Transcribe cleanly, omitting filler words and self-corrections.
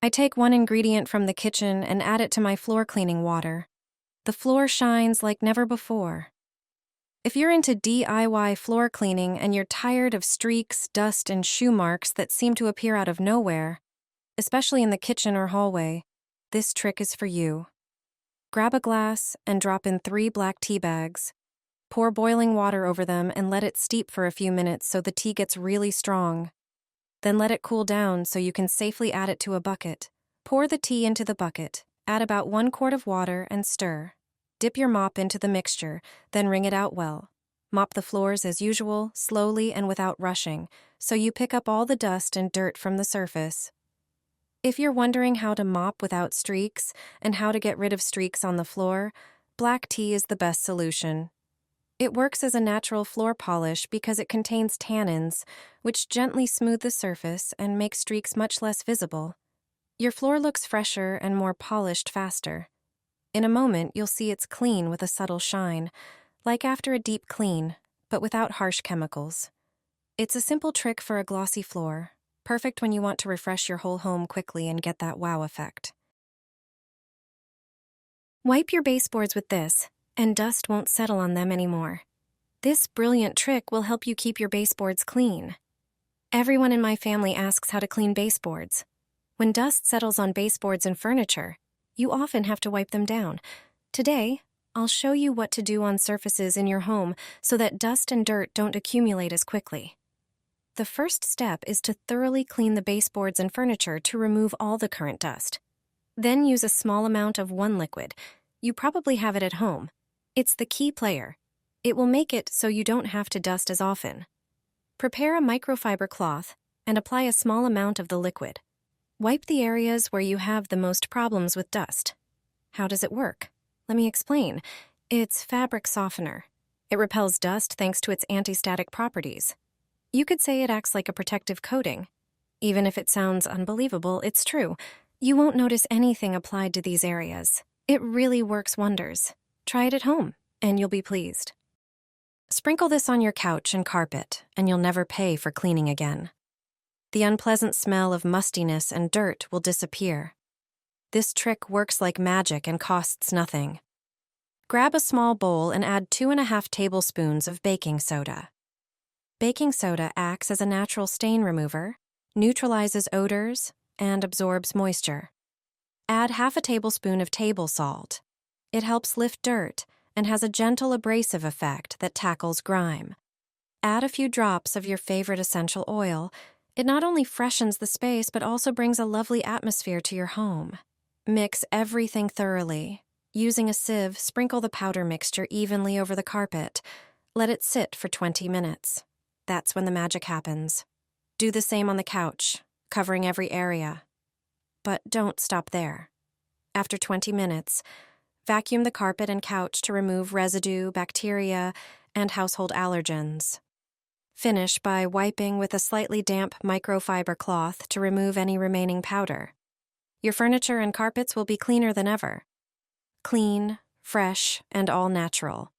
I take one ingredient from the kitchen and add it to my floor cleaning water. The floor shines like never before. If you're into DIY floor cleaning and you're tired of streaks, dust, and shoe marks that seem to appear out of nowhere, especially in the kitchen or hallway, this trick is for you. Grab a glass and drop in 3 black tea bags. Pour boiling water over them and let it steep for a few minutes so the tea gets really strong. Then let it cool down so you can safely add it to a bucket. Pour the tea into the bucket, add about 1 quart of water and stir. Dip your mop into the mixture, then wring it out well. Mop the floors as usual, slowly and without rushing, so you pick up all the dust and dirt from the surface. If you're wondering how to mop without streaks and how to get rid of streaks on the floor, black tea is the best solution. It works as a natural floor polish because it contains tannins, which gently smooth the surface and make streaks much less visible. Your floor looks fresher and more polished faster. In a moment, you'll see it's clean with a subtle shine, like after a deep clean, but without harsh chemicals. It's a simple trick for a glossy floor, perfect when you want to refresh your whole home quickly and get that wow effect. Wipe your baseboards with this, and dust won't settle on them anymore. This brilliant trick will help you keep your baseboards clean. Everyone in my family asks how to clean baseboards. When dust settles on baseboards and furniture, you often have to wipe them down. Today, I'll show you what to do on surfaces in your home so that dust and dirt don't accumulate as quickly. The first step is to thoroughly clean the baseboards and furniture to remove all the current dust. Then use a small amount of one liquid. You probably have it at home. It's the key player. It will make it so you don't have to dust as often. Prepare a microfiber cloth and apply a small amount of the liquid. Wipe the areas where you have the most problems with dust. How does it work? Let me explain. It's fabric softener. It repels dust thanks to its anti-static properties. You could say it acts like a protective coating. Even if it sounds unbelievable, it's true. You won't notice anything applied to these areas. It really works wonders. Try it at home, and you'll be pleased. Sprinkle this on your couch and carpet, and you'll never pay for cleaning again. The unpleasant smell of mustiness and dirt will disappear. This trick works like magic and costs nothing. Grab a small bowl and add 2½ tablespoons of baking soda. Baking soda acts as a natural stain remover, neutralizes odors, and absorbs moisture. Add ½ tablespoon of table salt. It helps lift dirt and has a gentle abrasive effect that tackles grime. Add a few drops of your favorite essential oil. It not only freshens the space but also brings a lovely atmosphere to your home. Mix everything thoroughly. Using a sieve, sprinkle the powder mixture evenly over the carpet. Let it sit for 20 minutes. That's when the magic happens. Do the same on the couch, covering every area. But don't stop there. After 20 minutes, vacuum the carpet and couch to remove residue, bacteria, and household allergens. Finish by wiping with a slightly damp microfiber cloth to remove any remaining powder. Your furniture and carpets will be cleaner than ever. Clean, fresh, and all natural.